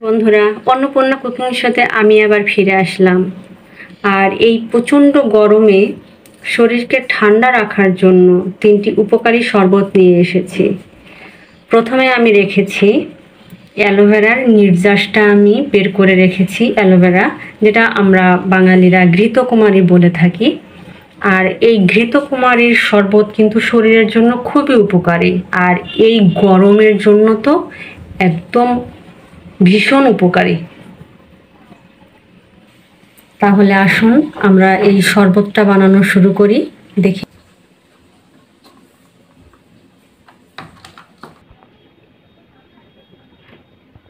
বন্ধুরা, অন্নপূর্ণা কুকিংয়ের সাথে আমি আবার ফিরে আসলাম। আর এই প্রচণ্ড গরমে শরীরকে ঠান্ডা রাখার জন্য 3টি উপকারী শরবত নিয়ে এসেছি। প্রথমে আমি রেখেছি অ্যালোভেরার নির্যাসটা আমি বের করে রেখেছি, অ্যালোভেরা যেটা আমরা বাঙালিরা ঘৃতকুমারী বলে থাকি। আর এই ঘৃতকুমারীর শরবত কিন্তু শরীরের জন্য খুবই উপকারী, আর এই গরমের জন্য তো একদম ভীষণ উপকারী। তাহলে আসুন আমরা এই শরবতটা বানানো শুরু করি। দেখি,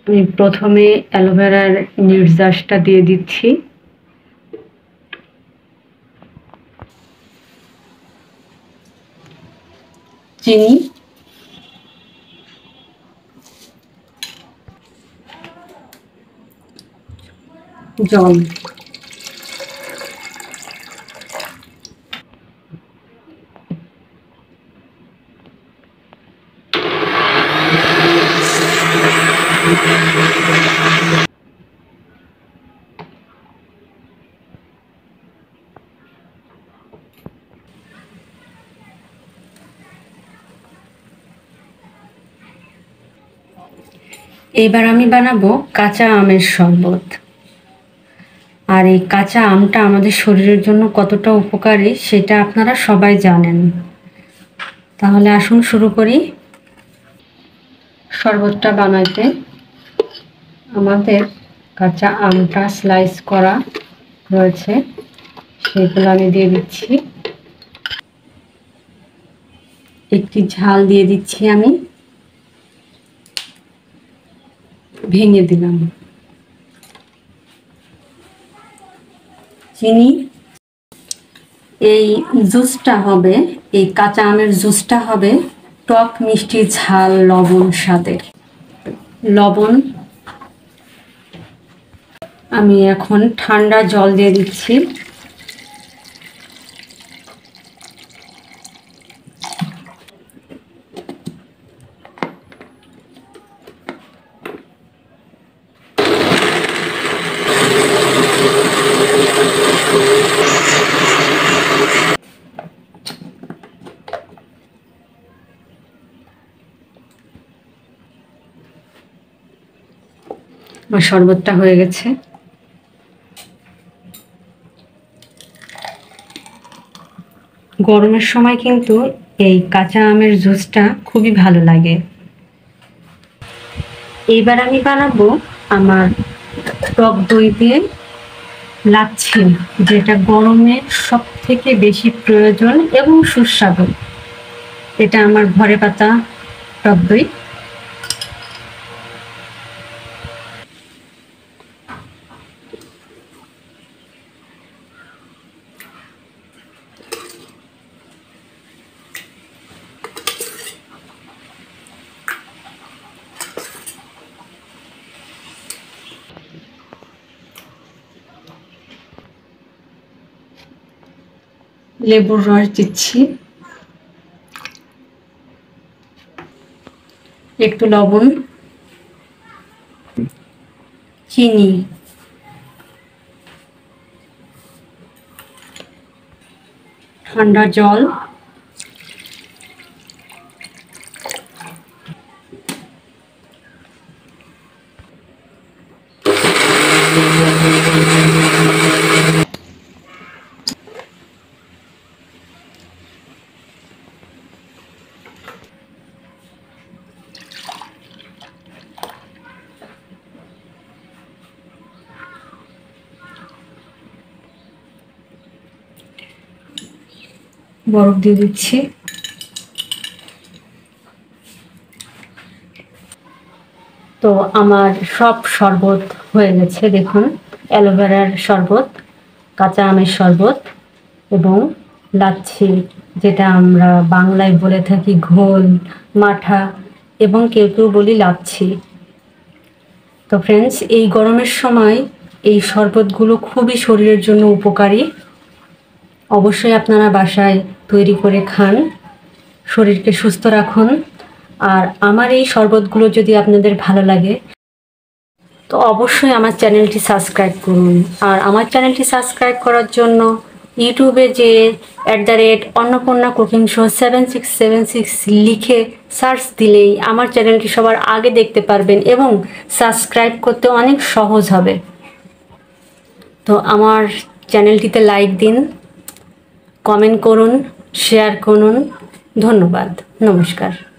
আমি প্রথমে অ্যালোভেরার নির্যাসটা দিয়ে দিচ্ছি। চিনি, জল, এবার আমি বানাবো কাঁচা আমের শরবত। আর এই কাঁচা আমটা আমাদের শরীরের জন্য কতটা উপকারী সেটা আপনারা সবাই জানেন। তাহলে আসুন শুরু করি। শরবতটা বানাইতে আমাদের কাঁচা আমটা স্লাইস করা রয়েছে, সেগুলো আমি দিয়ে দিচ্ছি। একটি ঝাল দিয়ে দিচ্ছি, আমি ভেঙে দিলাম। চিনি, এই জুসটা হবে, এই কাঁচা আমের জুসটা হবে টক মিষ্টি ঝাল লবণ স্বাদের। লবণ, আমি এখন ঠান্ডা জল দিয়ে দিচ্ছি। আমার শরবতটা হয়ে গেছে। গরমের সময় কিন্তু এই কাঁচা আমের জুসটা খুবই ভালো লাগে। এইবার আমি বানাবো আমার টক দই দিয়ে লাচ্ছি, যেটা গরমে সব থেকে বেশি প্রয়োজন এবং সুস্বাদু। এটা আমার ঘরে পাতা টক দই। লেবুর রস দিচ্ছি, একটু লবণ, চিনি, ঠান্ডা জল, বরফ দিয়ে দিচ্ছি। তো আমার সব শরবত হয়ে গেছে। দেখুন, অ্যালোভেরার শরবত, কাঁচা আমের শরবত এবং লাচ্ছি, যেটা আমরা বাংলায় বলে থাকি ঘোল, মাঠা এবং কেউ কেউ বলি লাচ্ছি। তো ফ্রেন্ডস, এই গরমের সময় এই শরবতগুলো খুবই শরীরের জন্য উপকারী। অবশ্যই আপনারা বাসায় তৈরি করে খান, শরীরকে সুস্থ রাখুন। আর আমার এই শরবতগুলো যদি আপনাদের ভালো লাগে তো অবশ্যই আমার চ্যানেলটি সাবস্ক্রাইব করুন। আর আমার চ্যানেলটি সাবস্ক্রাইব করার জন্য ইউটিউবে যে @অন্নপূর্ণা কুকিং শো 7676 লিখে সার্চ দিলেই আমার চ্যানেলটি সবার আগে দেখতে পারবেন এবং সাবস্ক্রাইব করতে অনেক সহজ হবে। তো আমার চ্যানেলটিতে লাইক দিন, কমেন্ট করুন, শেয়ার করুন। ধন্যবাদ, নমস্কার।